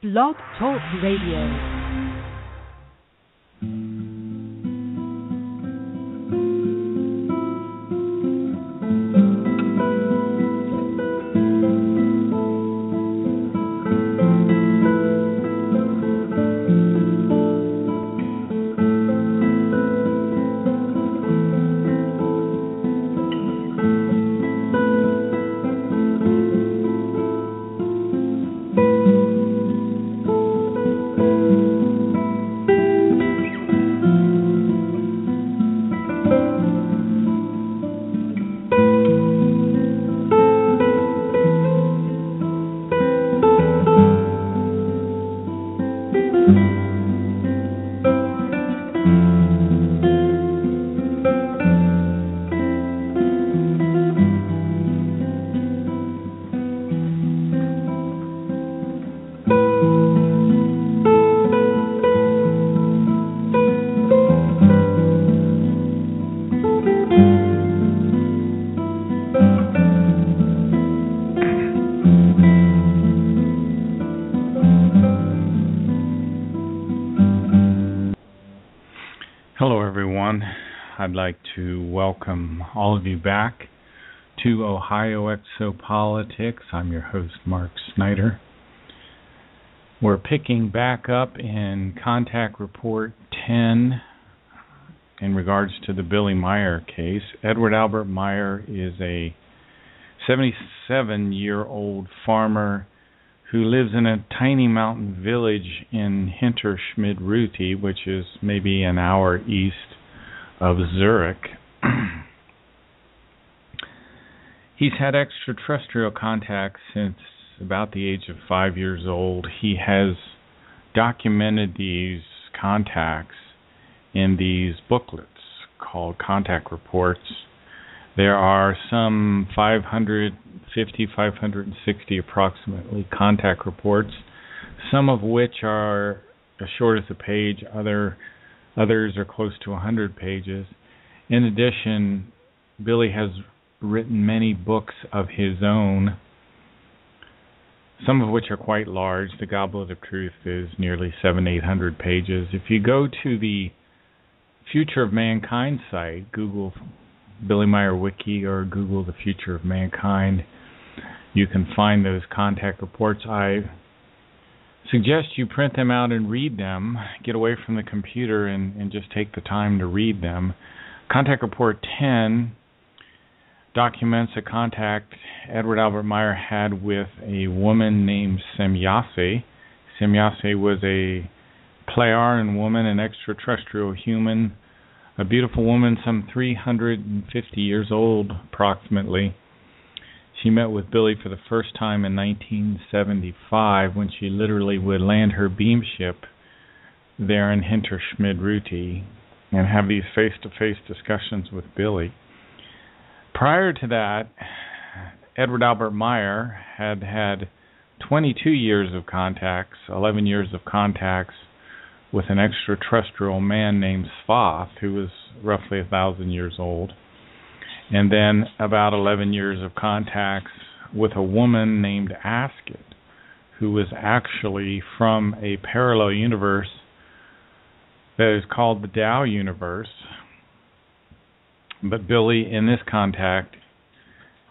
Blog Talk Radio. I'd like to welcome all of you back to Ohio Exopolitics. I'm your host, Mark Snyder. We're picking back up in Contact Report 10 in regards to the Billy Meyer case. Edward Albert Meyer is a 77-year-old farmer who lives in a tiny mountain village in Hinterschmid-Ruti, which is maybe an hour east of Zurich. He's had extraterrestrial contact since about the age of 5 years old. He has documented these contacts in these booklets called Contact Reports. There are some 550, approximately contact reports, some of which are as short as a page, others are close to 100 pages. In addition, Billy has written many books of his own, some of which are quite large. The Goblet of Truth is nearly 700-800 pages. If you go to the Future of Mankind site, Google Billy Meyer Wiki or Google the Future of Mankind, you can find those contact reports. I suggest you print them out and read them. Get away from the computer and just take the time to read them. Contact Report 10 documents a contact Edward Albert Meyer had with a woman named Semyase. Semyase was a Plejaren woman, an extraterrestrial human, a beautiful woman, some 350 years old approximately. She met with Billy for the first time in 1975 when she literally would land her beam ship there in Hinterschmid-Ruti and have these face-to-face discussions with Billy. Prior to that, Edward Albert Meyer had had 22 years of contacts, 11 years of contacts with an extraterrestrial man named Svath, who was roughly 1,000 years old. And then about 11 years of contacts with a woman named Asket, who was actually from a parallel universe that is called the Tao universe. But Billy, in this contact,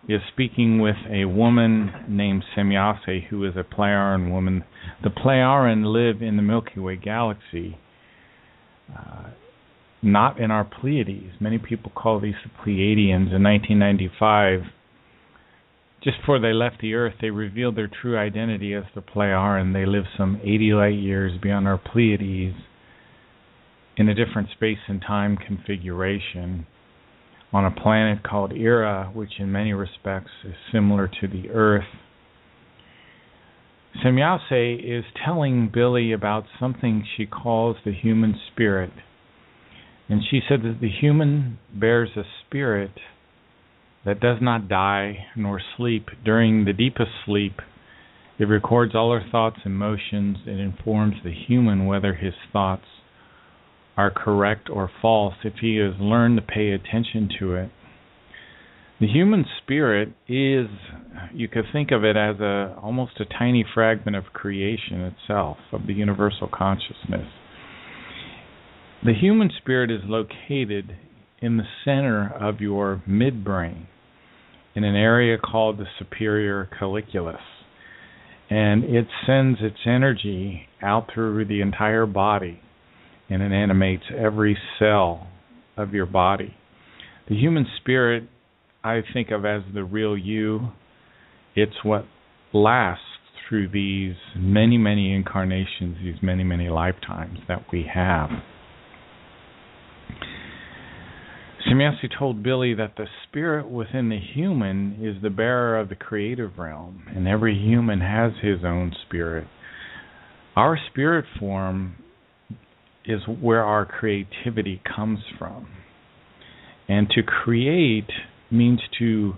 is speaking with a woman named Semyase, who is a Plejaren woman. The Plejaren live in the Milky Way galaxy, not in our Pleiades. Many people call these the Pleiadians. In 1995, just before they left the Earth, they revealed their true identity as the Plejaren. They live some 80 light years beyond our Pleiades in a different space and time configuration on a planet called Ira, which in many respects is similar to the Earth. Semyase is telling Billy about something she calls the human spirit. And she said that the human bears a spirit that does not die nor sleep. During the deepest sleep, it records all our thoughts and emotions. It informs the human whether his thoughts are correct or false if he has learned to pay attention to it. The human spirit is, you could think of it as almost a tiny fragment of creation itself, of the universal consciousness. The human spirit is located in the center of your midbrain, in an area called the superior colliculus. And it sends its energy out through the entire body, and it animates every cell of your body. The human spirit, I think of as the real you. It's what lasts through these many, many incarnations, these many, many lifetimes that we have. Semyase told Billy that the spirit within the human is the bearer of the creative realm, and every human has his own spirit. Our spirit form is where our creativity comes from. And to create means to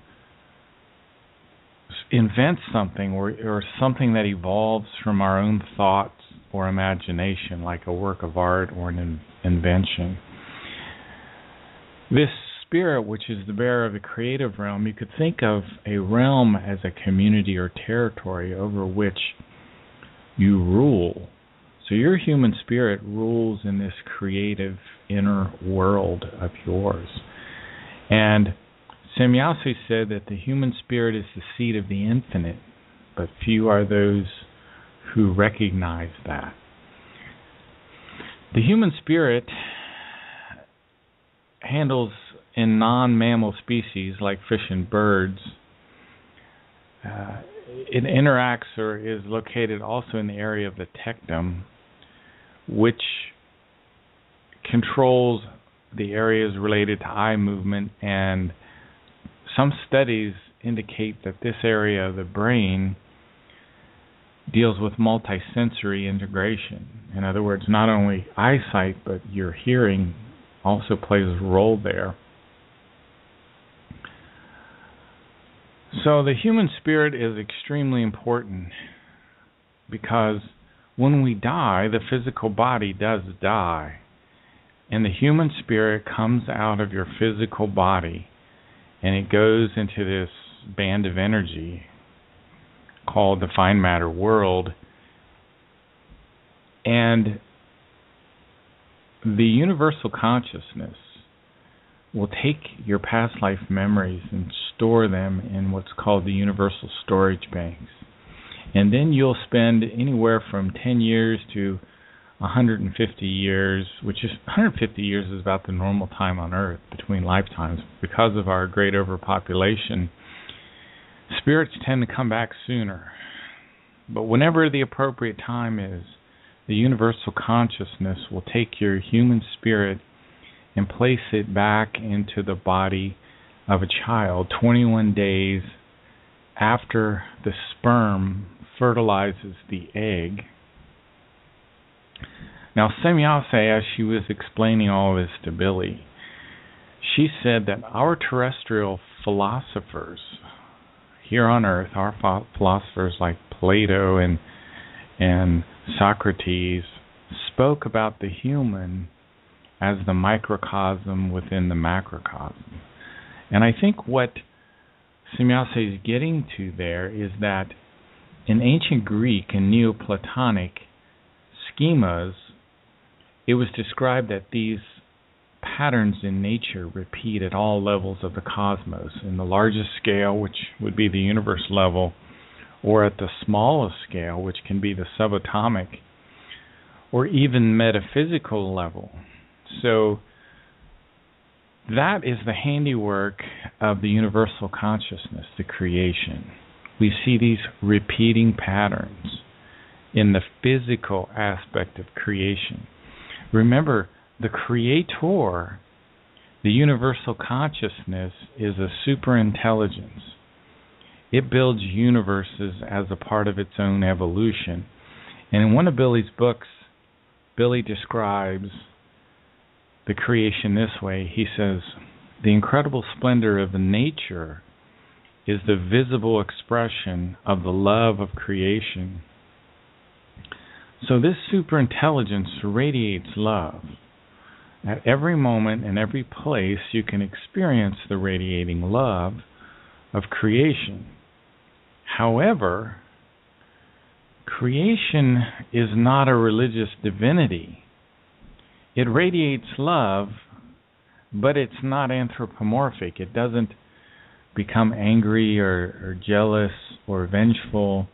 invent something or something that evolves from our own thoughts or imagination, like a work of art or an invention. This spirit, which is the bearer of the creative realm, you could think of a realm as a community or territory over which you rule. So your human spirit rules in this creative inner world of yours. And Semyase said that the human spirit is the seat of the infinite, but few are those who recognize that. The human spirit handles in non-mammal species like fish and birds. It interacts or is located also in the area of the tectum, which controls the areas related to eye movement, and some studies indicate that this area of the brain deals with multisensory integration. In other words, not only eyesight, but your hearing also plays a role there. So the human spirit is extremely important because when we die, the physical body does die. And the human spirit comes out of your physical body and it goes into this band of energy called the fine matter world. And the universal consciousness will take your past life memories and store them in what's called the universal storage banks. And then you'll spend anywhere from 10 years to 150 years, which is 150 years is about the normal time on Earth between lifetimes. Because of our great overpopulation, spirits tend to come back sooner. But whenever the appropriate time is, the universal consciousness will take your human spirit and place it back into the body of a child 21 days after the sperm fertilizes the egg. Now, Semyase, as she was explaining all this to Billy, she said that our terrestrial philosophers here on Earth, our philosophers like Plato and Socrates, spoke about the human as the microcosm within the macrocosm. And I think what Semyase is getting to there is that in ancient Greek and Neoplatonic schemas, it was described that these patterns in nature repeat at all levels of the cosmos, in the largest scale, which would be the universe level, or at the smallest scale, which can be the subatomic, or even metaphysical level. So that is the handiwork of the universal consciousness, the creation. We see these repeating patterns in the physical aspect of creation. Remember, the creator, the universal consciousness, is a superintelligence. It builds universes as a part of its own evolution. And in one of Billy's books, Billy describes the creation this way. He says, the incredible splendor of nature is the visible expression of the love of creation. So this superintelligence radiates love. At every moment and every place you can experience the radiating love of creation. However, creation is not a religious divinity. It radiates love, but it's not anthropomorphic. It doesn't become angry or jealous or vengeful.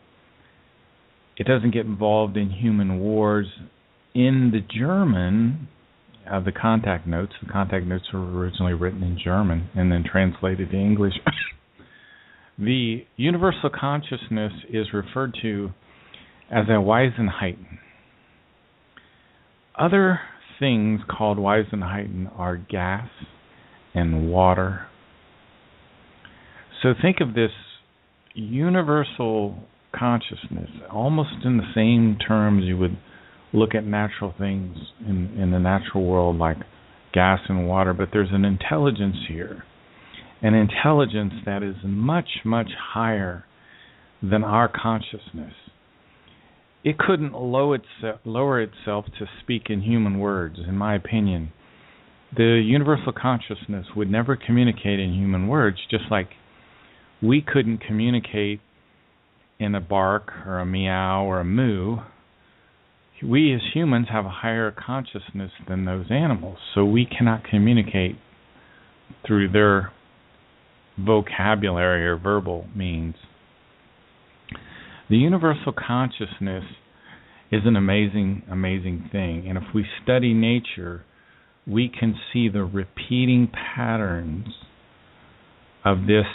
It doesn't get involved in human wars. In the German of the contact notes were originally written in German and then translated to English. The universal consciousness is referred to as a Wesenheiten. Other things called Wesenheiten are gas and water. So think of this universal consciousness almost in the same terms you would look at natural things in the natural world like gas and water, but there's an intelligence here, an intelligence that is much, much higher than our consciousness. It couldn't lower itself to speak in human words, in my opinion. The universal consciousness would never communicate in human words, just like we couldn't communicate in a bark or a meow or a moo. We as humans have a higher consciousness than those animals, so we cannot communicate through their vocabulary or verbal means. The universal consciousness is an amazing, amazing thing. And if we study nature, we can see the repeating patterns of this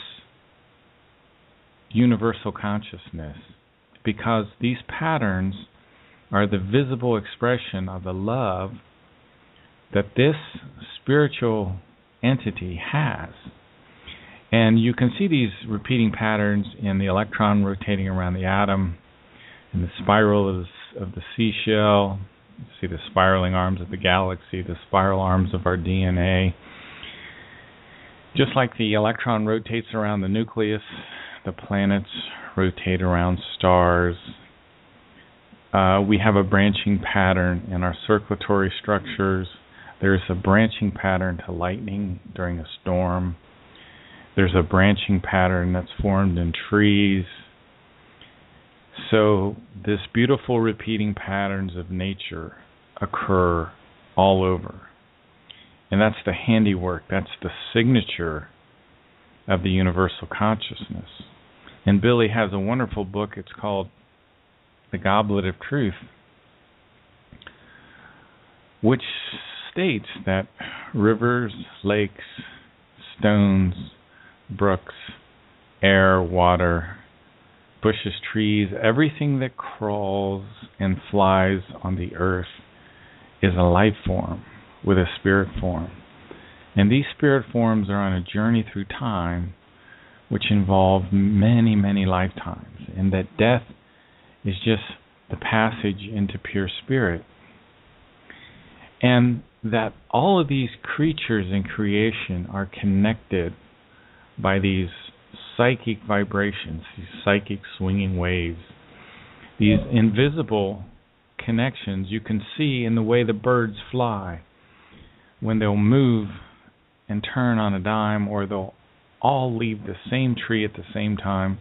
universal consciousness, because these patterns are the visible expression of the love that this spiritual entity has. And you can see these repeating patterns in the electron rotating around the atom, in the spiral of the seashell. You see the spiraling arms of the galaxy, the spiral arms of our DNA. Just like the electron rotates around the nucleus, the planets rotate around stars. We have a branching pattern in our circulatory structures. There's a branching pattern to lightning during a storm. There's a branching pattern that's formed in trees. So this beautiful repeating patterns of nature occur all over. And that's the handiwork, that's the signature of the universal consciousness. And Billy has a wonderful book, it's called The Goblet of Truth, which states that rivers, lakes, stones, brooks, air, water, bushes, trees, everything that crawls and flies on the earth is a life form with a spirit form. And these spirit forms are on a journey through time which involve many, many lifetimes, and that death is just the passage into pure spirit. And that all of these creatures in creation are connected by these psychic vibrations, these psychic swinging waves, these invisible connections you can see in the way the birds fly, when they'll move and turn on a dime, or they'll all leave the same tree at the same time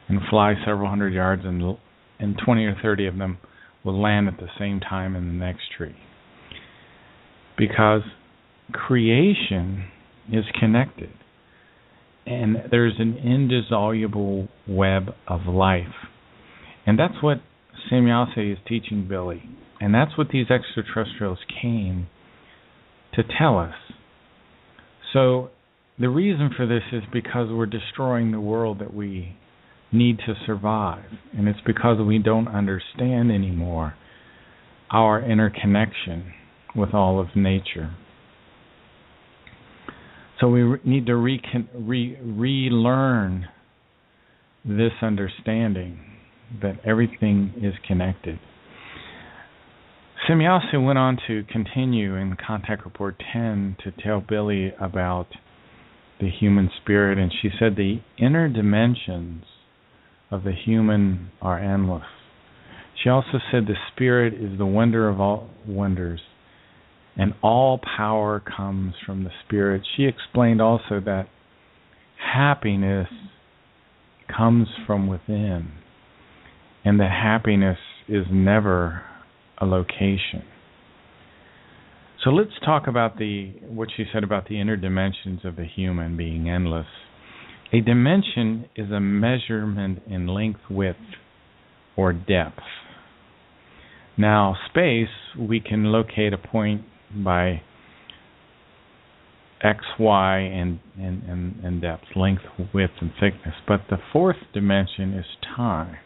and fly several hundred yards, and 20 or 30 of them will land at the same time in the next tree. Because creation is connected, and there's an indissoluble web of life. And that's what Semyase is teaching Billy. And that's what these extraterrestrials came to tell us. So the reason for this is because we're destroying the world that we need to survive. And it's because we don't understand anymore our interconnection with all of nature. So we need to relearn this understanding that everything is connected. Semyase went on to continue in Contact Report 10 to tell Billy about the human spirit, and she said the inner dimensions of the human are endless. She also said the spirit is the wonder of all wonders, and all power comes from the spirit. She explained also that happiness comes from within, and that happiness is never a location. So let's talk about what she said about the inner dimensions of the human being endless. A dimension is a measurement in length, width, or depth. Now, space, we can locate a point by x, y, and depth, length, width, and thickness. But the fourth dimension is time.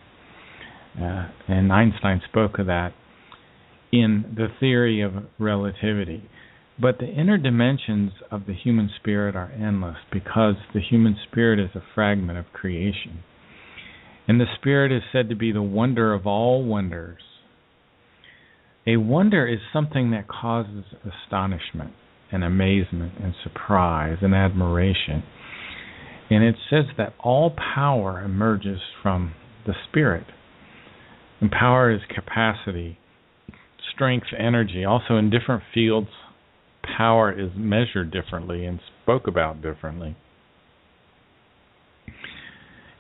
And Einstein spoke of that in the theory of relativity. But the inner dimensions of the human spirit are endless because the human spirit is a fragment of creation. And the spirit is said to be the wonder of all wonders. A wonder is something that causes astonishment and amazement and surprise and admiration. And it says that all power emerges from the spirit. And power is capacity, strength, energy. Also in different fields, power is measured differently and spoke about differently.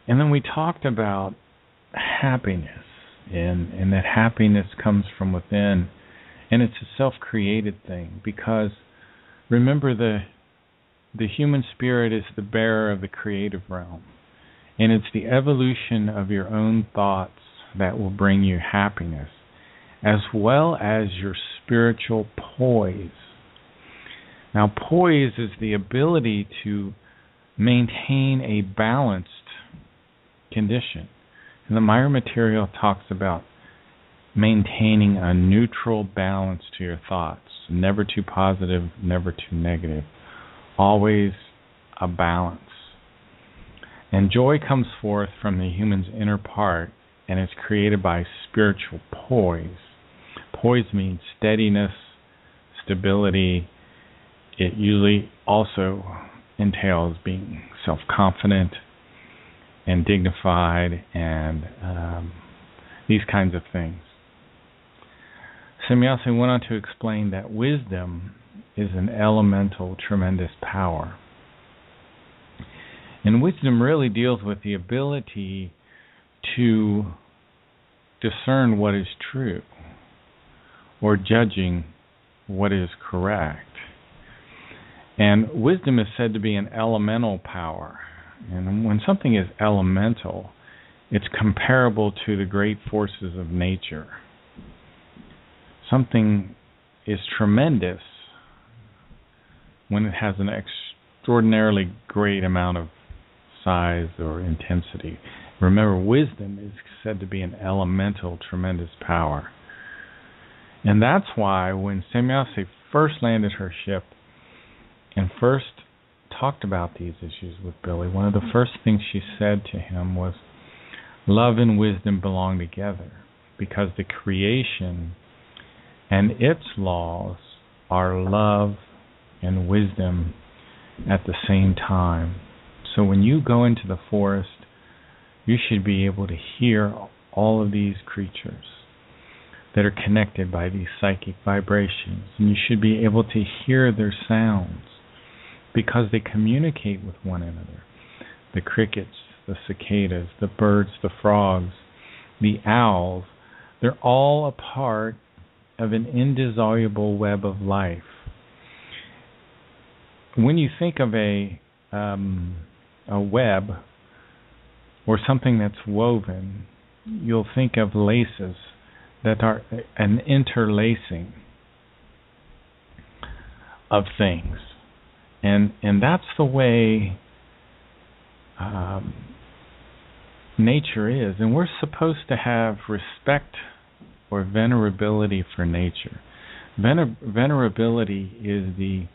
And then we talked about happiness, and that happiness comes from within, and it's a self-created thing, because remember, the human spirit is the bearer of the creative realm, and it's the evolution of your own thoughts that will bring you happiness, as well as your spiritual poise. Now, poise is the ability to maintain a balanced condition. And the Meyer material talks about maintaining a neutral balance to your thoughts. Never too positive, never too negative. Always a balance. And joy comes forth from the human's inner part, and it's created by spiritual poise. Poise means steadiness, stability. It usually also entails being self-confident and dignified and these kinds of things. Semyase went on to explain that wisdom is an elemental, tremendous power. And wisdom really deals with the ability to discern what is true or judging what is correct. And wisdom is said to be an elemental power. And when something is elemental, it's comparable to the great forces of nature. Something is tremendous when it has an extraordinarily great amount of size or intensity. Remember, wisdom is said to be an elemental, tremendous power. And that's why when Semyase first landed her ship and first talked about these issues with Billy, one of the first things she said to him was, love and wisdom belong together, because the creation and its laws are love and wisdom at the same time. So when you go into the forest, you should be able to hear all of these creatures that are connected by these psychic vibrations, and you should be able to hear their sounds because they communicate with one another. The crickets, the cicadas, the birds, the frogs, the owls, they're all a part of an indissoluble web of life. When you think of a web or something that's woven, you'll think of laces that are an interlacing of things. And that's the way nature is. And we're supposed to have respect or venerability for nature. Venerability is the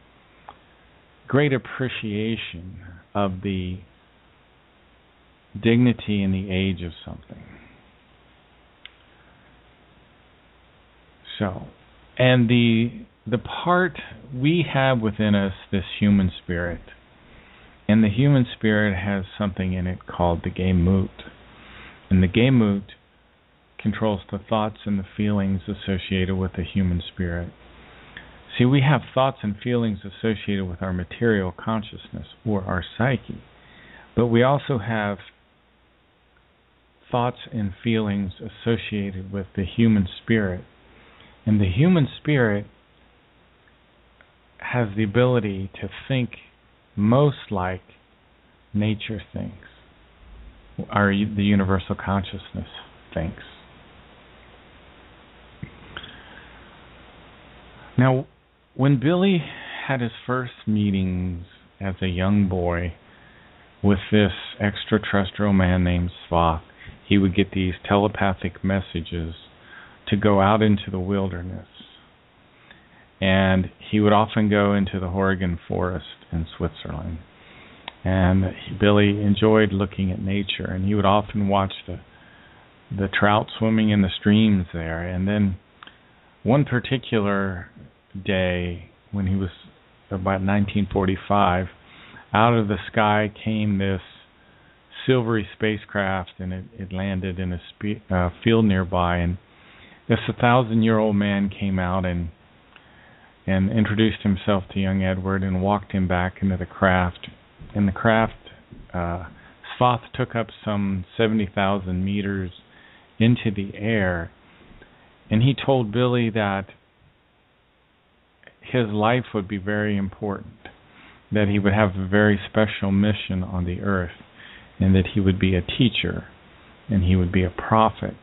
great appreciation of the dignity and the age of something. So, and the part we have within us, this human spirit, and the human spirit has something in it called the Gemut. And the Gemut controls the thoughts and the feelings associated with the human spirit. See, we have thoughts and feelings associated with our material consciousness or our psyche, but we also have thoughts and feelings associated with the human spirit. And the human spirit has the ability to think most like nature thinks, or the universal consciousness thinks. Now, when Billy had his first meetings as a young boy with this extraterrestrial man named Spock, he would get these telepathic messages to go out into the wilderness. And he would often go into the Oregon forest in Switzerland. And Billy enjoyed looking at nature, and he would often watch the trout swimming in the streams there. And then one particular day, when he was about 1945, out of the sky came this silvery spacecraft, and it landed in a field nearby. And this 1,000-year-old man came out and introduced himself to young Edward and walked him back into the craft. And the craft, Spock took up some 70,000 meters into the air, and he told Billy that his life would be very important, that he would have a very special mission on the earth, and that he would be a teacher, and he would be a prophet,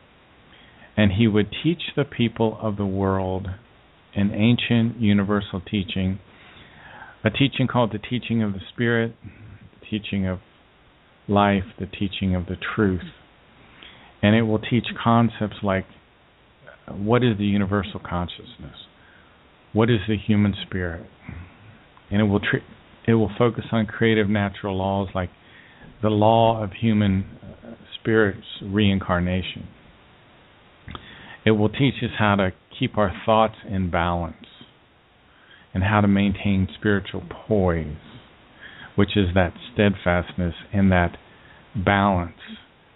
and he would teach the people of the world an ancient universal teaching, a teaching called the teaching of the Spirit, the teaching of life, the teaching of the truth. And it will teach concepts like, what is the universal consciousness? What is the human spirit? And it will focus on creative natural laws like the law of human spirit's reincarnation. It will teach us how to keep our thoughts in balance and how to maintain spiritual poise, which is that steadfastness and that balance.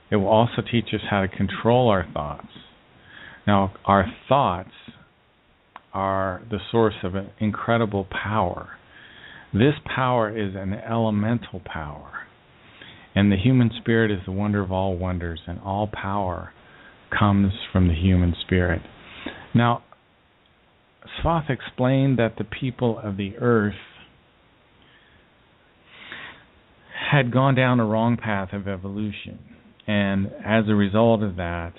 It will also teach us how to control our thoughts. Now, our thoughts are the source of an incredible power. This power is an elemental power, and the human spirit is the wonder of all wonders, and all power comes from the human spirit. Now, Spock explained that the people of the earth had gone down a wrong path of evolution, and as a result of that,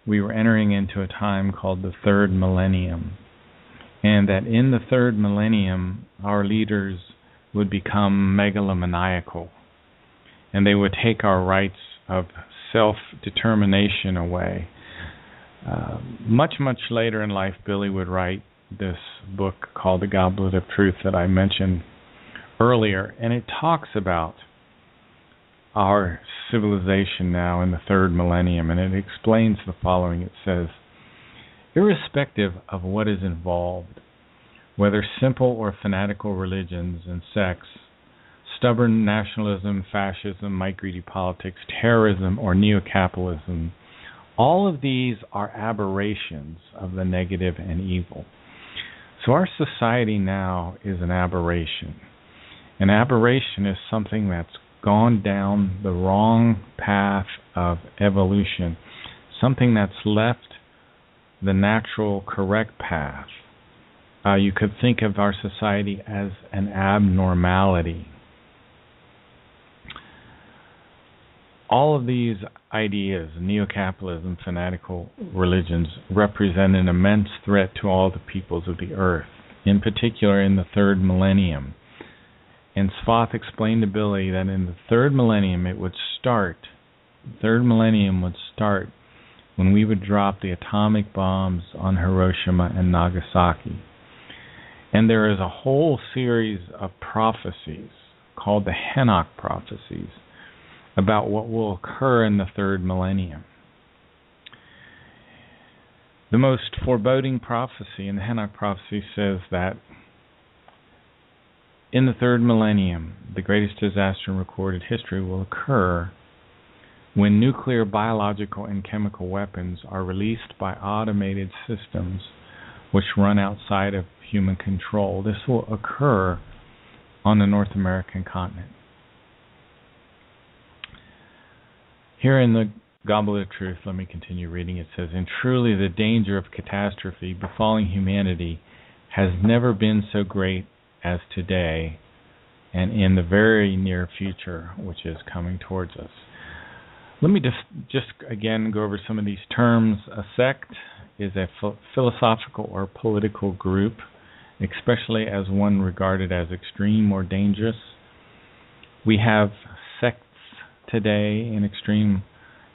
we were entering into a time called the third millennium, and that in the third millennium, our leaders would become megalomaniacal, and they would take our rights of self-determination away. Much later in life, Billy would write this book called The Goblet of Truth that I mentioned earlier, and it talks about our civilization now in the third millennium, and it explains the following. It says, irrespective of what is involved, whether simple or fanatical religions and sects, stubborn nationalism, fascism, might-greedy politics, terrorism, or neo-capitalism, all of these are aberrations of the negative and evil. So our society now is an aberration. An aberration is something that's gone down the wrong path of evolution, something that's left the natural, correct path. You could think of our society as an abnormality. All of these ideas, neo-capitalism, fanatical religions, represent an immense threat to all the peoples of the earth, in particular in the third millennium. And Spock explained to Billy that in the third millennium the third millennium would start when we would drop the atomic bombs on Hiroshima and Nagasaki. And there is a whole series of prophecies called the Enoch prophecies about what will occur in the third millennium. The most foreboding prophecy in the Enoch prophecy says that in the third millennium, the greatest disaster in recorded history will occur when nuclear, biological, and chemical weapons are released by automated systems which run outside of human control. This will occur on the North American continent. Here in the Goblet of Truth, let me continue reading. It says, "And truly the danger of catastrophe befalling humanity has never been so great as today and in the very near future, which is coming towards us." Let me just again go over some of these terms. A sect is a philosophical or political group, especially as one regarded as extreme or dangerous. We have sects today in extreme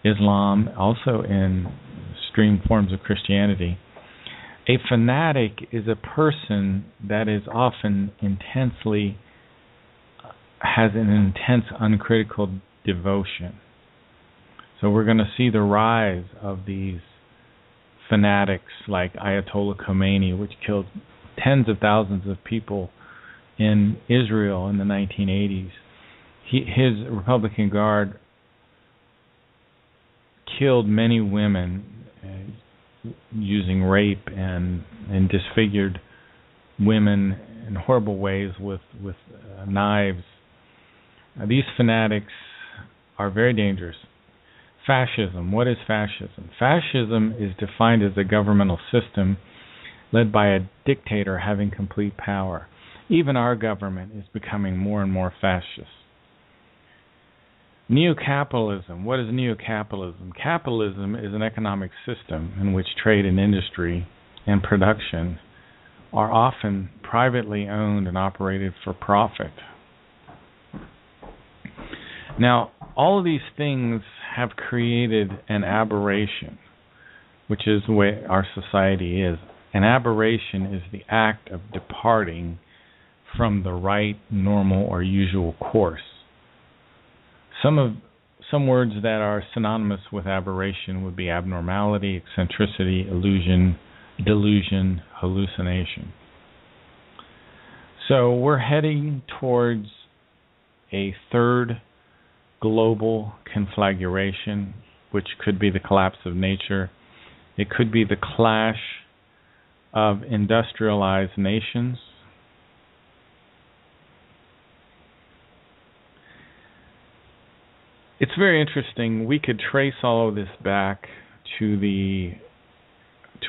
Islam, also in extreme forms of Christianity. A fanatic is a person that is often has an intense, uncritical devotion. So we're going to see the rise of these fanatics like Ayatollah Khomeini, which killed tens of thousands of people in Israel in the 1980s. His Republican Guard killed many women using rape and disfigured women in horrible ways with knives. These fanatics are very dangerous. Fascism. What is fascism? Fascism is defined as a governmental system led by a dictator having complete power. Even our government is becoming more and more fascist. Neo-capitalism. What is neo-capitalism? Capitalism is an economic system in which trade and industry and production are often privately owned and operated for profit. Now, all of these things have created an aberration, which is the way our society is. An aberration is the act of departing from the right, normal, or usual course. Some words that are synonymous with aberration would be abnormality, eccentricity, illusion, delusion, hallucination. So we're heading towards a third global conflagration, which could be the collapse of nature. It could be the clash of industrialized nations. It's very interesting. We could trace all of this back to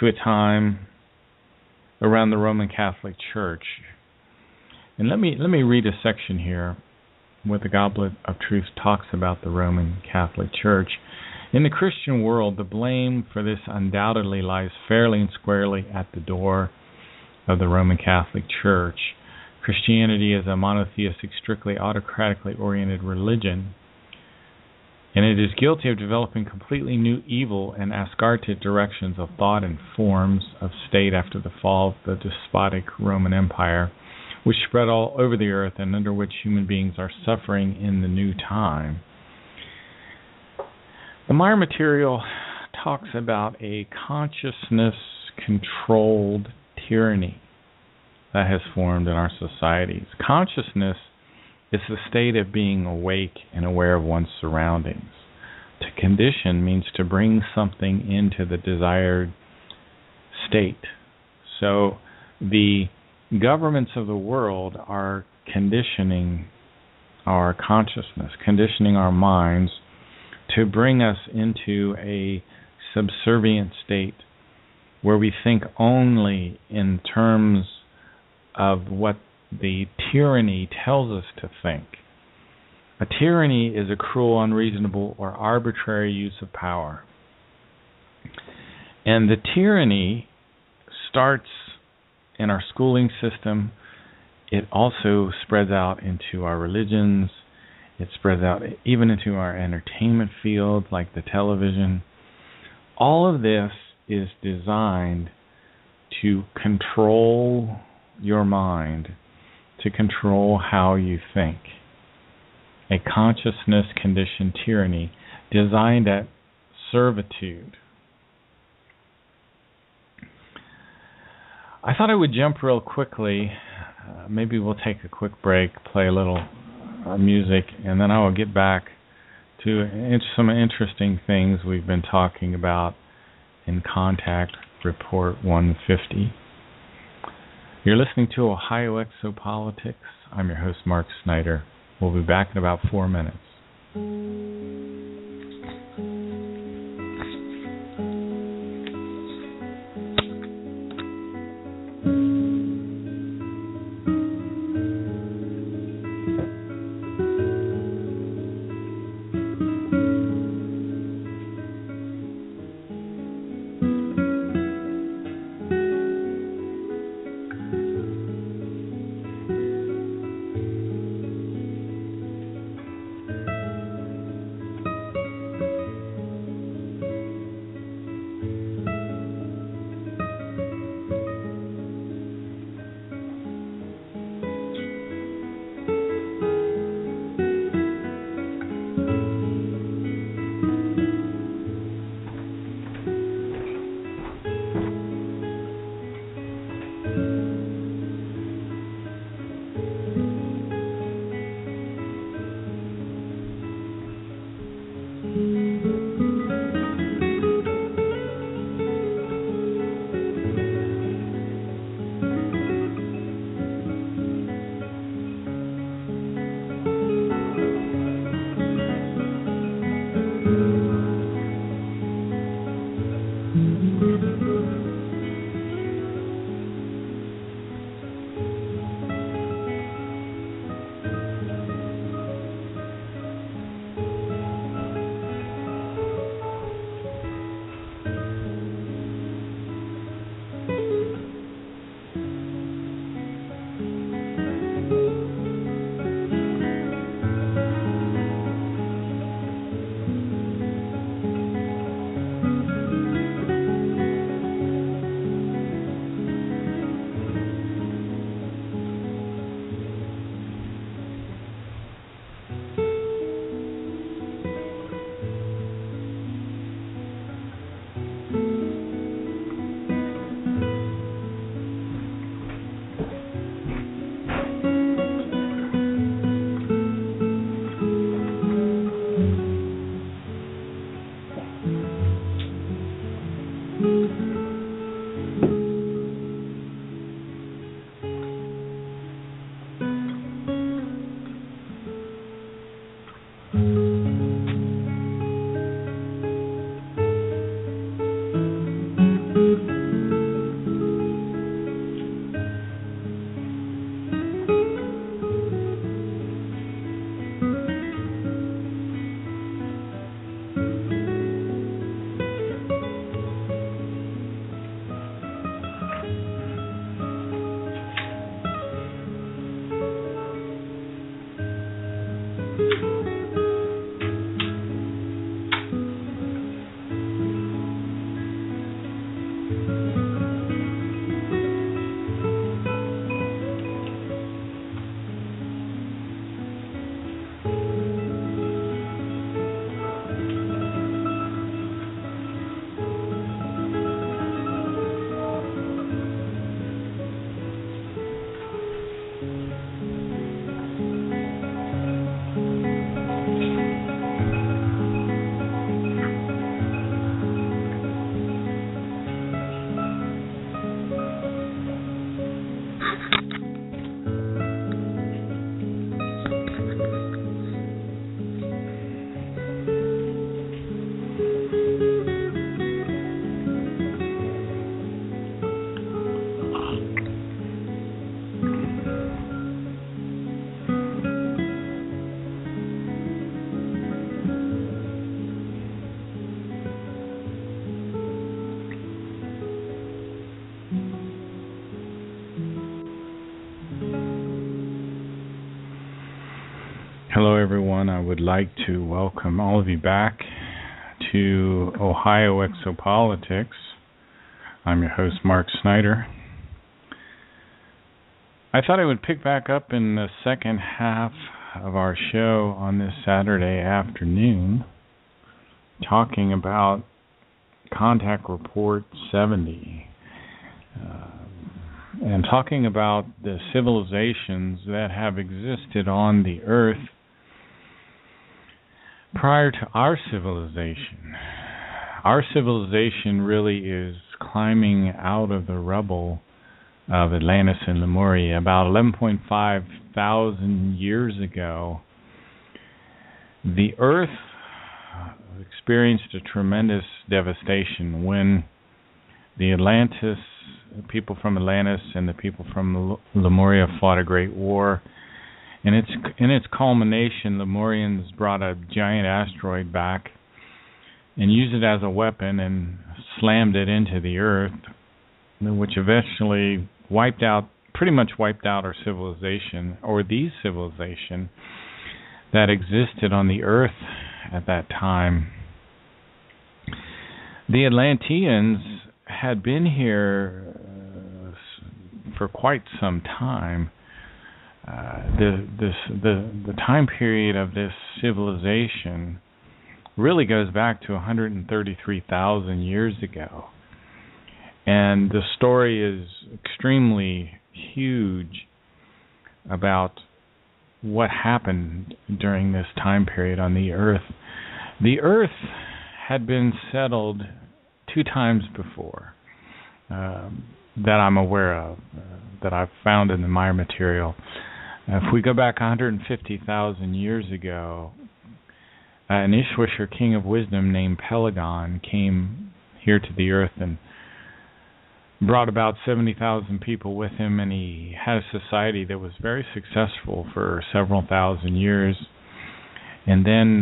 a time around the Roman Catholic Church. And let me read a section here where the Goblet of Truth talks about the Roman Catholic Church. In the Christian world, the blame for this undoubtedly lies fairly and squarely at the door of the Roman Catholic Church. Christianity is a monotheistic, strictly autocratically oriented religion, and it is guilty of developing completely new evil and Asgardic directions of thought and forms of state after the fall of the despotic Roman Empire, which spread all over the earth and under which human beings are suffering in the new time. The Meyer material talks about a consciousness-controlled tyranny that has formed in our societies. Consciousness is the state of being awake and aware of one's surroundings. To condition means to bring something into the desired state. So the governments of the world are conditioning our consciousness, conditioning our minds to bring us into a subservient state where we think only in terms of what the tyranny tells us to think. A tyranny is a cruel, unreasonable, or arbitrary use of power. And the tyranny starts in our schooling system. It also spreads out into our religions. It spreads out even into our entertainment field, like the television. All of this is designed to control your mind, to control how you think. A consciousness-conditioned tyranny designed at servitude. I thought I would jump real quickly. Maybe we'll take a quick break, play a little music, and then I will get back to some interesting things we've been talking about in Contact Report 150. You're listening to Ohio Exopolitics. I'm your host, Mark Snyder. We'll be back in about 4 minutes. Hello, everyone. I would like to welcome all of you back to Ohio Exopolitics. I'm your host, Mark Snyder. I thought I would pick back up in the second half of our show on this Saturday afternoon, talking about Contact Report 70, and talking about the civilizations that have existed on the Earth prior to our civilization. Our civilization really is climbing out of the rubble of Atlantis and Lemuria. About 11.5 thousand years ago, the Earth experienced a tremendous devastation when the people from Atlantis and the people from Lemuria fought a great war. In its culmination, Lemurians brought a giant asteroid back and used it as a weapon and slammed it into the Earth, which eventually pretty much wiped out our civilization, or the civilization that existed on the Earth at that time. The Atlanteans had been here for quite some time. The time period of this civilization really goes back to 133,000 years ago. And the story is extremely huge about what happened during this time period on the Earth. The Earth had been settled 2 times before that I'm aware of, that I've found in the Maya material. If we go back 150,000 years ago, an Ishwisher king of wisdom named Pelagon came here to the Earth and brought about 70,000 people with him, and he had a society that was very successful for several thousand years. And then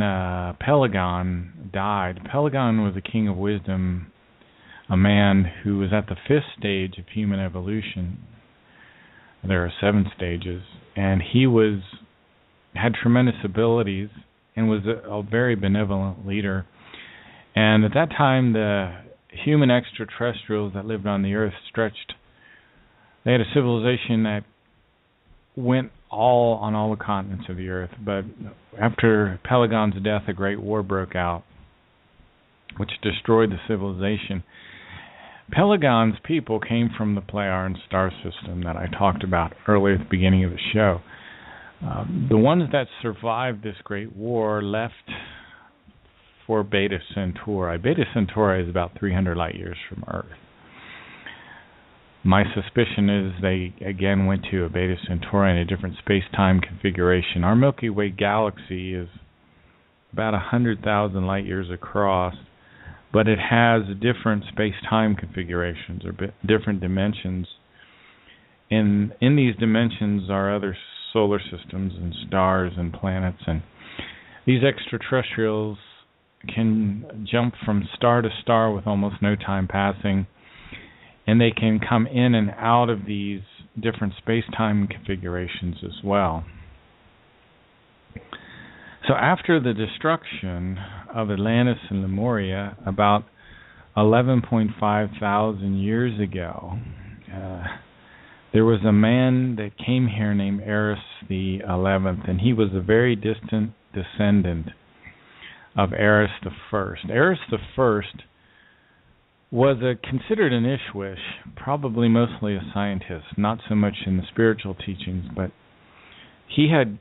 Pelagon died. Pelagon was a king of wisdom, a man who was at the 5th stage of human evolution. There are 7 stages, and he had tremendous abilities and was a very benevolent leader. And at that time, the human extraterrestrials that lived on the Earth they had a civilization that went on all the continents of the Earth. But after Pelagon's death, a great war broke out, which destroyed the civilization. Pelagon's people came from the Pleiadian star system that I talked about earlier at the beginning of the show. The ones that survived this great war left for Beta Centauri. Beta Centauri is about 300 light years from Earth. My suspicion is they again went to a Beta Centauri in a different space-time configuration. Our Milky Way galaxy is about 100,000 light years across, but it has different space-time configurations or different dimensions. In these dimensions are other solar systems and stars and planets, and these extraterrestrials can jump from star to star with almost no time passing, and they can come in and out of these different space-time configurations as well. So after the destruction of Atlantis and Lemuria, about 11.5 thousand years ago, there was a man that came here named Eris the 11th, and he was a very distant descendant of Eris the First. Eris the First was considered an Ishwish, probably mostly a scientist, not so much in the spiritual teachings, but he had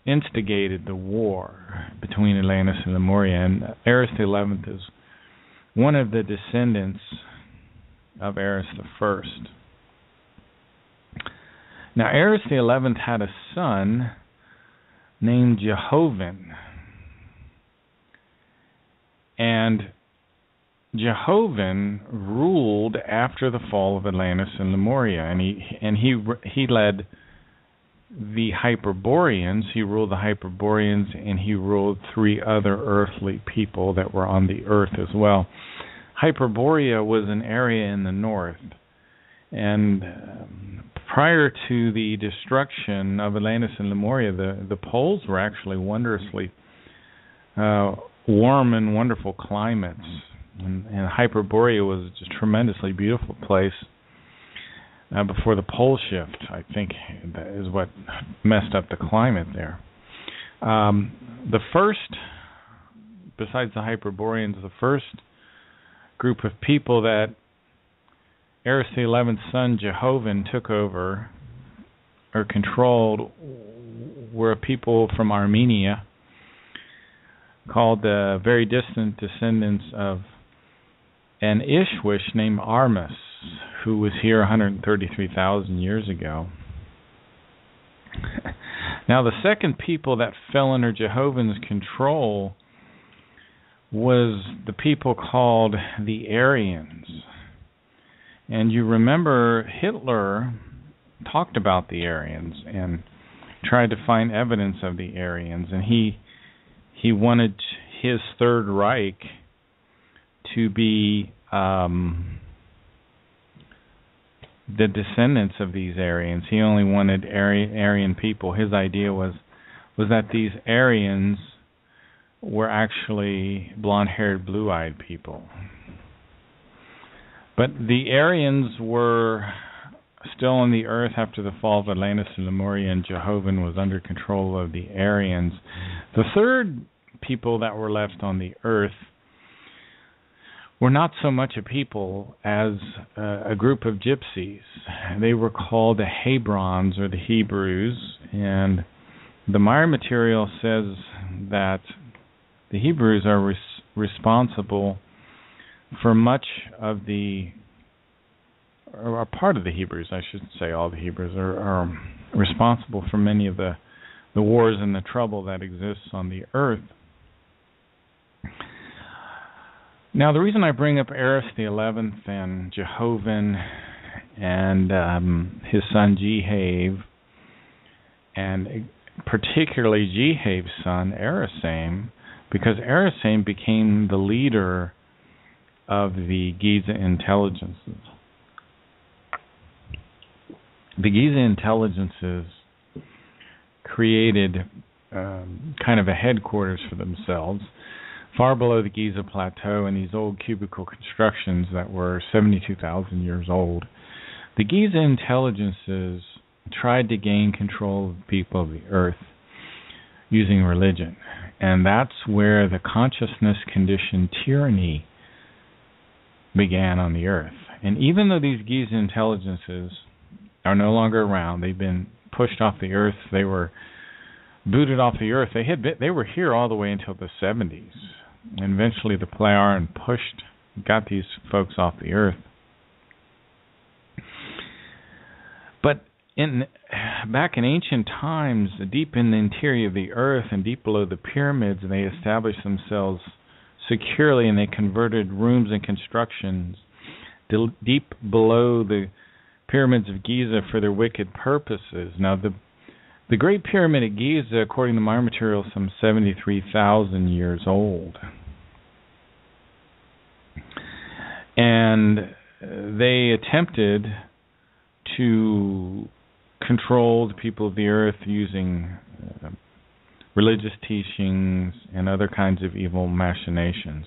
instigated the war between Atlantis and Lemuria, and Eris the 11th is one of the descendants of Eris the First. Now, Eris the 11th had a son named Jehovin, and Jehovin ruled after the fall of Atlantis and Lemuria, and he led the Hyperboreans. He ruled the Hyperboreans, and he ruled 3 other earthly people that were on the Earth as well. Hyperborea was an area in the north, And prior to the destruction of Atlantis and Lemuria, the poles were actually wondrously warm and wonderful climates. And Hyperborea was a tremendously beautiful place before the pole shift, I think, that is what messed up the climate there. The first, besides the Hyperboreans, the first group of people that Eris the 11th son, Jehovah, took over or controlled were people from Armenia called the very distant descendants of an Ishwish named Armus, who was here 133,000 years ago. Now, the second people that fell under Jehovah's control was the people called the Aryans. And you remember Hitler talked about the Aryans and tried to find evidence of the Aryans, and he wanted his Third Reich to be the descendants of these Aryans. He only wanted Aryan people. His idea was that these Aryans were actually blonde-haired, blue-eyed people. But the Aryans were still on the earth after the fall of Atlantis and Lemuria, and Jehovah was under control of the Aryans. The third people that were left on the earth were not so much a people as a group of gypsies. They were called the Hebrons, or the Hebrews, and the Maya material says that the Hebrews are responsible for much of or a part of the Hebrews, I shouldn't say all the Hebrews, are responsible for many of the wars and the trouble that exists on the earth. Now, the reason I bring up Eris the 11th and Jehovah and his son Jehav, and particularly Jehav's son Erisame, because Erisame became the leader of the Giza intelligences. The Giza intelligences created kind of a headquarters for themselves far below the Giza Plateau in these old cubical constructions that were 72,000 years old. The Giza intelligences tried to gain control of the people of the earth using religion, and that's where the consciousness conditioned tyranny began on the earth. And even though these Giza intelligences are no longer around, they've been pushed off the earth, they were booted off the earth. They were here all the way until the 70s. And eventually the Plejaren got these folks off the earth. But back in ancient times, deep in the interior of the earth and deep below the pyramids, they established themselves securely, and they converted rooms and constructions deep below the pyramids of Giza for their wicked purposes. Now, the Great Pyramid at Giza, according to Maya material, is some 73,000 years old. And they attempted to control the people of the earth using religious teachings and other kinds of evil machinations.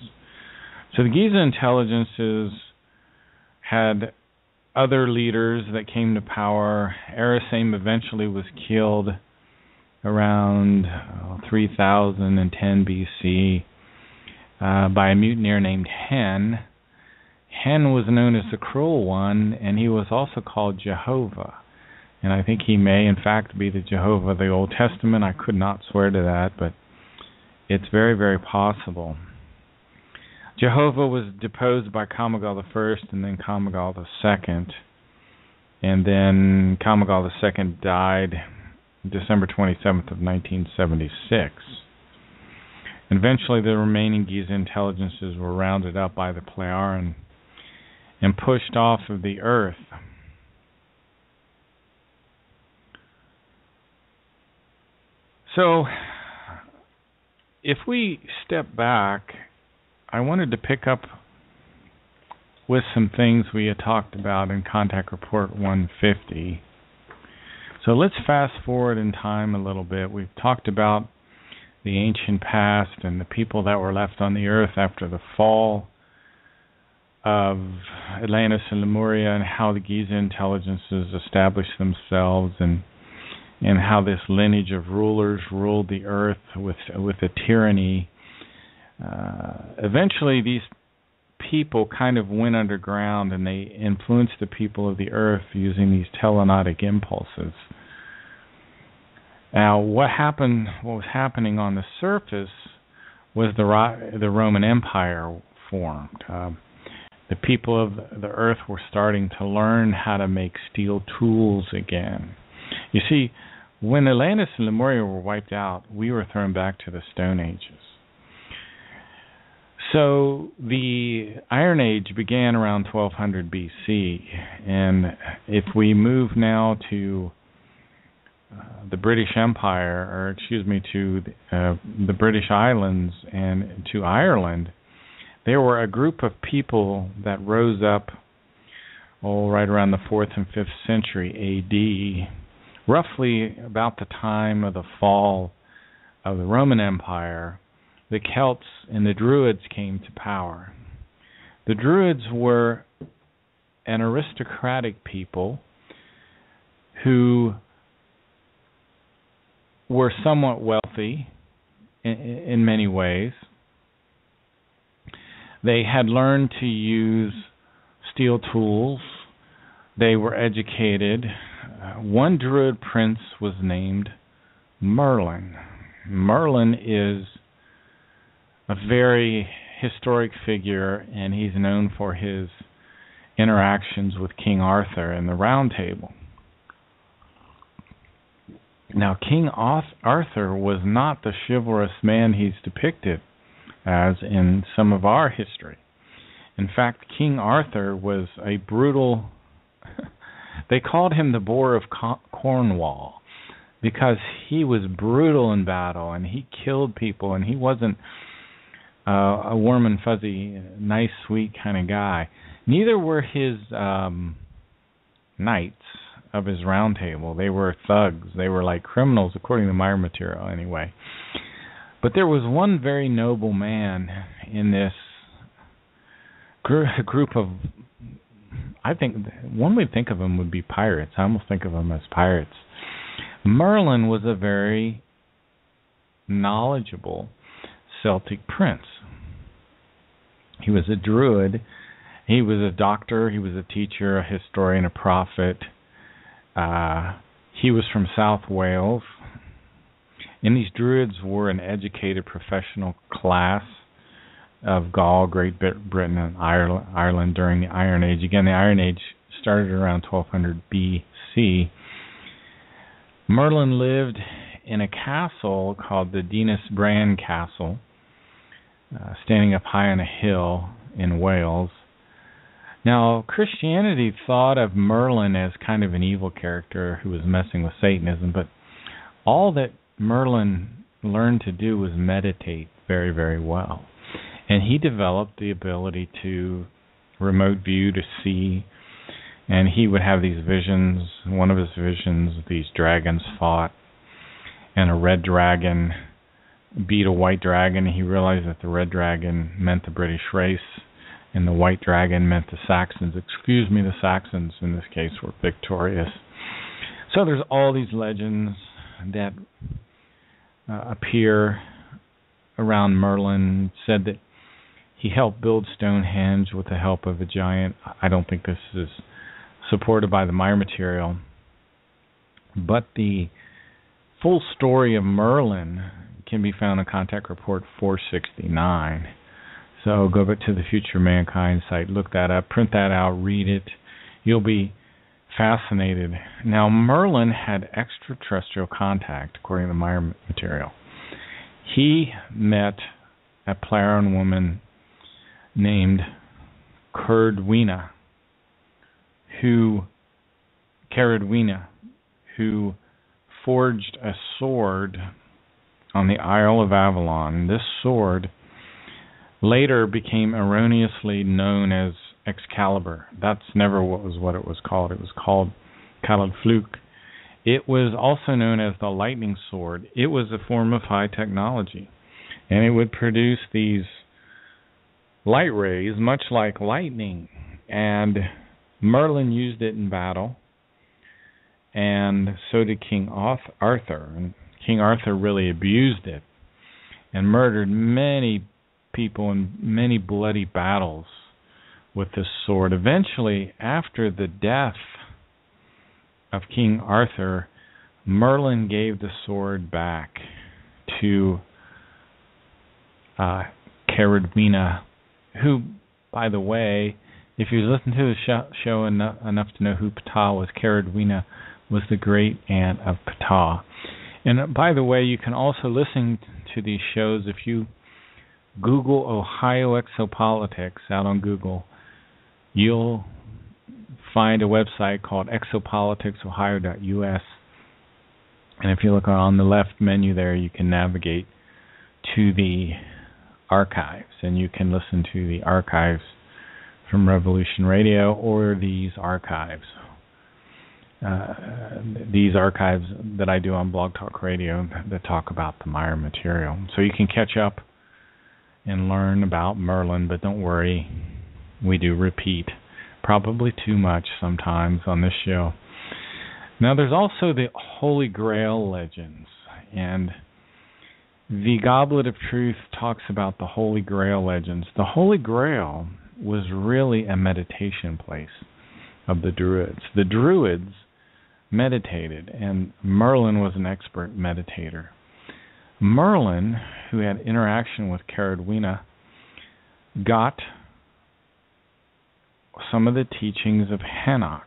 So the Giza intelligences had other leaders that came to power. Erisame eventually was killed around 3010 BC by a mutineer named Hen. Hen was known as the Cruel One, and he was also called Jehovah. And I think he may, in fact, be the Jehovah of the Old Testament. I could not swear to that, but it's very, very possible. Jehovah was deposed by Kamagal I and then Kamagal II. And then Kamagal II died December 27th of 1976. And eventually the remaining Giza intelligences were rounded up by the Plejaren and pushed off of the earth. So, if we step back, I wanted to pick up with some things we had talked about in Contact Report 150. So let's fast forward in time a little bit. We've talked about the ancient past and the people that were left on the earth after the fall of Atlantis and Lemuria, and how the Giza intelligences established themselves, and how this lineage of rulers ruled the earth with a tyranny. Eventually, these people kind of went underground, and they influenced the people of the earth using these telenotic impulses. Now, what was happening on the surface was the Roman Empire formed. The people of the earth were starting to learn how to make steel tools again. You see, when Atlantis and Lemuria were wiped out, we were thrown back to the Stone Ages. So the Iron Age began around 1200 BC, and if we move now to the British Empire, to the British Islands and to Ireland, there were a group of people that rose up right around the 4th and 5th century AD, roughly about the time of the fall of the Roman Empire. The Celts and the Druids came to power. The Druids were an aristocratic people who were somewhat wealthy in many ways. They had learned to use steel tools. They were educated. One Druid prince was named Merlin. Merlin is a very historic figure, and he's known for his interactions with King Arthur in the Round Table. Now, King Arthur was not the chivalrous man he's depicted as in some of our history. In fact, King Arthur was a brutal... They called him the Boar of Cornwall because he was brutal in battle, and he killed people, and he wasn't a warm and fuzzy, nice, sweet kind of guy. Neither were his knights of his Round Table. They were thugs. They were like criminals, according to my material anyway. But there was one very noble man in this group of, I think, one way to think of them would be pirates. I almost think of them as pirates. Merlin was a very knowledgeable Celtic prince. He was a druid. He was a doctor. He was a teacher, a historian, a prophet. He was from South Wales. And these druids were an educated professional class of Gaul, Great Britain, and Ireland during the Iron Age. Again, the Iron Age started around 1200 BC. Merlin lived in a castle called the Dinas Bran Castle, standing up high on a hill in Wales. Now, Christianity thought of Merlin as kind of an evil character who was messing with Satanism, but all that Merlin learned to do was meditate very, very well. And he developed the ability to remote view, to see, and he would have these visions. One of his visions, these dragons fought, and a red dragon beat a white dragon. He realized that the red dragon meant the British race, and the white dragon meant the Saxons. The Saxons in this case were victorious. So there's all these legends that appear around Merlin. Said that he helped build Stonehenge with the help of a giant. I don't think this is supported by the Meyer material. But the full story of Merlin can be found in Contact Report 469. So go back to the Future Mankind site, look that up, print that out, read it. You'll be fascinated. Now, Merlin had extraterrestrial contact, according to the Meyer material. He met a Plarian woman named Caradwina, who forged a sword on the Isle of Avalon. This sword later became erroneously known as Excalibur. That's never what it was called. It was called Kalifluke. It was also known as the lightning sword. It was a form of high technology, and it would produce these light rays, much like lightning. And Merlin used it in battle, and so did King Arthur. And King Arthur really abused it and murdered many people in many bloody battles with this sword. Eventually, after the death of King Arthur, Merlin gave the sword back to Caradwina, who, by the way, if you listen to the show enough to know who Ptah was, Caradwina was the great aunt of Ptah. And by the way, you can also listen to these shows if you Google Ohio Exopolitics out on Google. You'll find a website called exopoliticsohio.us. And if you look on the left menu there, you can navigate to the archives, and you can listen to the archives from Revolution Radio or these archives that I do on Blog Talk Radio that talk about the Meyer material. So you can catch up and learn about Merlin, but don't worry, we do repeat, probably too much sometimes on this show. Now there's also the Holy Grail legends, and the Goblet of Truth talks about the Holy Grail legends. The Holy Grail was really a meditation place of the Druids. The Druids meditated, and Merlin was an expert meditator. Merlin, who had interaction with Caradwina, got some of the teachings of Hanok,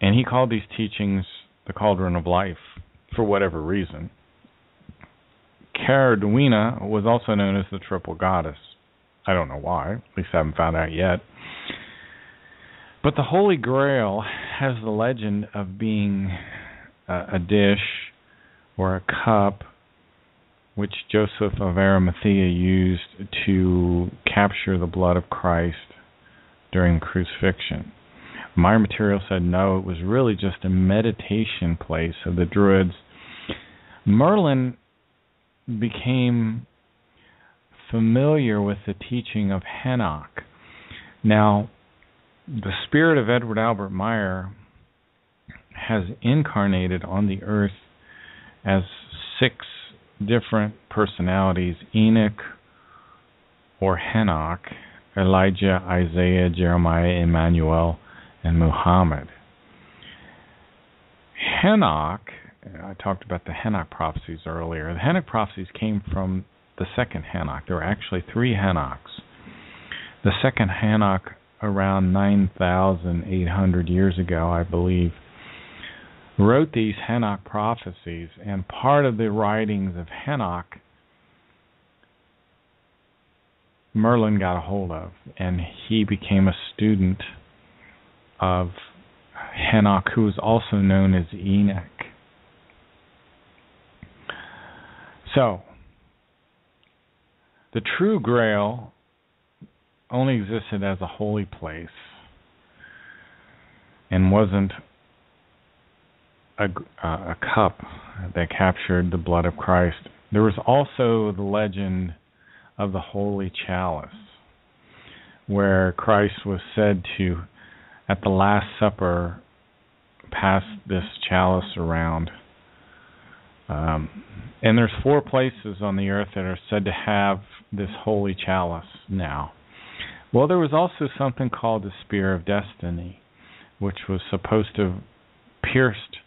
and he called these teachings the Cauldron of Life for whatever reason. Caradwina was also known as the Triple Goddess. I don't know why, at least I haven't found out yet. But the Holy Grail has the legend of being a dish or a cup which Joseph of Arimathea used to capture the blood of Christ during crucifixion. My material said no, it was really just a meditation place of the Druids. Merlin became familiar with the teaching of Hanok. Now, the spirit of Edward Albert Meyer has incarnated on the earth as 6 different personalities: Enoch or Hanok, Elijah, Isaiah, Jeremiah, Emmanuel, and Muhammad. Hanok, I talked about the Hanok prophecies earlier. The Hanok prophecies came from the second Hanok. There were actually 3 Hanoks. The second Hanok, around 9,800 years ago, I believe, wrote these Hanok prophecies, and part of the writings of Hanok Merlin got a hold of, and he became a student of Hanok, who was also known as Enoch. So, the true Grail only existed as a holy place and wasn't a cup that captured the blood of Christ. There was also the legend of the Holy Chalice, where Christ was said to, at the Last Supper, pass this chalice around. And there's 4 places on the earth that are said to have this holy chalice now. Well, there was also something called the Spear of Destiny, which was supposed to have pierced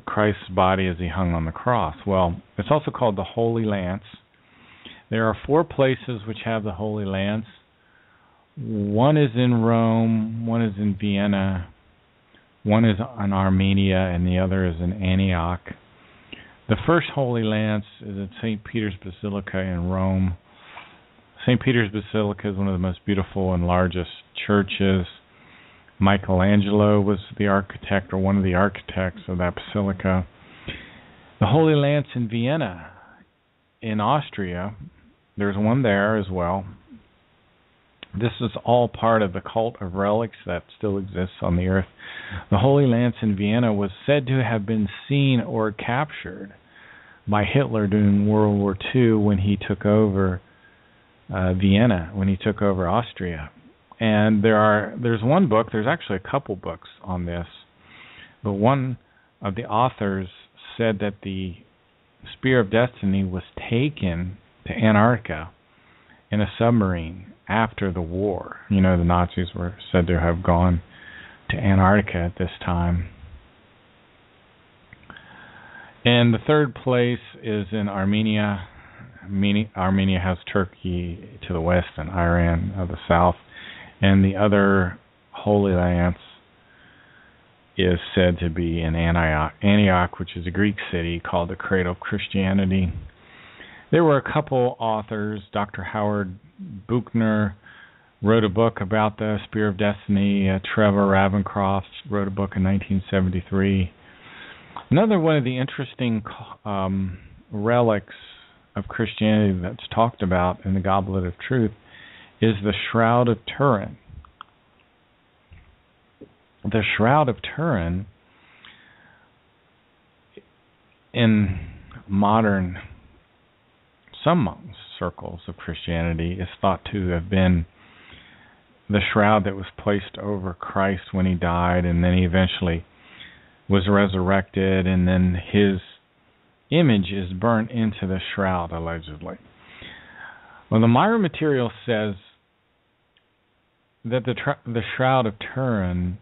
Christ's body as he hung on the cross. Well, it's also called the Holy Lance. There are 4 places which have the Holy Lance. One is in Rome, one is in Vienna, one is in Armenia, and the other is in Antioch. The first Holy Lance is at St. Peter's Basilica in Rome. St. Peter's Basilica is one of the most beautiful and largest churches. Michelangelo was the architect, or one of the architects of that basilica. The Holy Lance in Vienna, in Austria, there's one there as well. This is all part of the cult of relics that still exists on the earth. The Holy Lance in Vienna was said to have been seen or captured by Hitler during World War II when he took over Vienna, when he took over Austria. And there's one book, there's actually a couple books on this, but one of the authors said that the Spear of Destiny was taken to Antarctica in a submarine after the war. You know, the Nazis were said to have gone to Antarctica at this time. And the third place is in Armenia. Armenia has Turkey to the west and Iran of the south. And the other Holy Lance is said to be in Antioch, which is a Greek city called the Cradle of Christianity. There were a couple authors. Dr. Howard Buchner wrote a book about the Spear of Destiny. Trevor Ravencroft wrote a book in 1973. Another one of the interesting relics of Christianity that's talked about in the Goblet of Truth is the Shroud of Turin. The Shroud of Turin, in some circles of Christianity, is thought to have been the shroud that was placed over Christ when he died, and then he eventually was resurrected, and then his image is burnt into the shroud, allegedly. Well, the Myra material says that the Shroud of Turin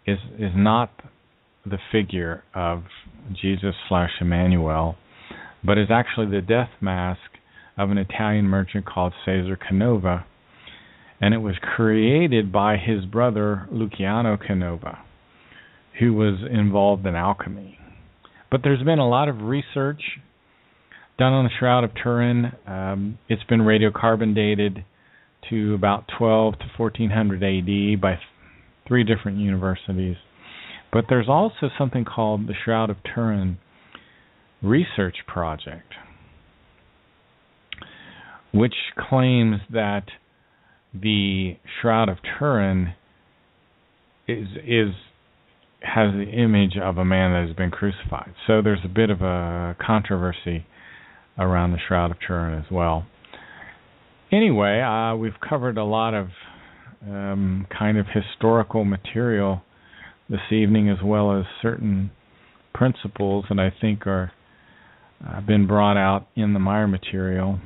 is not the figure of Jesus/Emmanuel, but is actually the death mask of an Italian merchant called Cesare Canova, and it was created by his brother Luciano Canova, who was involved in alchemy. But there's been a lot of research done on the Shroud of Turin. It's been radiocarbon dated to about 12 to 1400 AD by 3 different universities. But there's also something called the Shroud of Turin Research Project, which claims that the Shroud of Turin has the image of a man that has been crucified. So there's a bit of a controversy around the Shroud of Turin as well. Anyway, we've covered a lot of kind of historical material this evening, as well as certain principles that I think are been brought out in the Meyer material.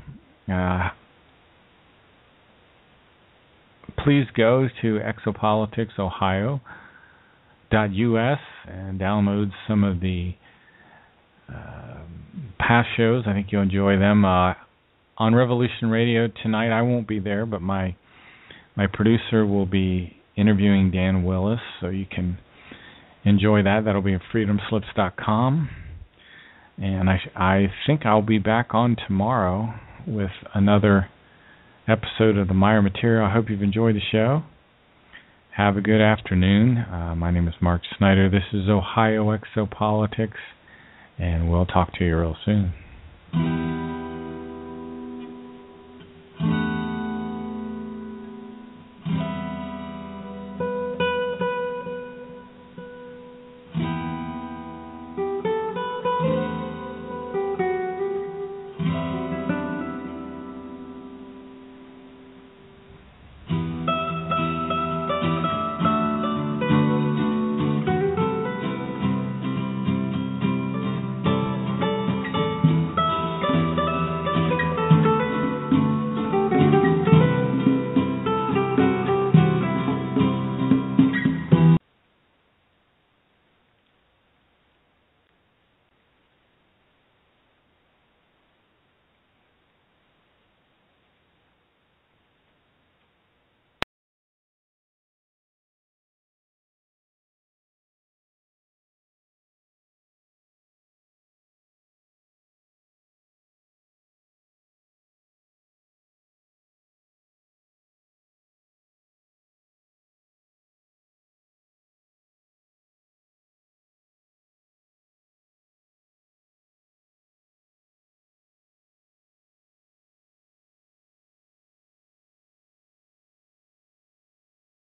Please go to exopoliticsohio.us and download some of the past shows. I think you'll enjoy them. On Revolution Radio tonight, I won't be there, but my producer will be interviewing Dan Willis, so you can enjoy that. That'll be at freedomslips.com. And I think I'll be back on tomorrow with another episode of the Meyer Material. I hope you've enjoyed the show. Have a good afternoon. My name is Mark Snyder. This is Ohio Exopolitics, and we'll talk to you real soon.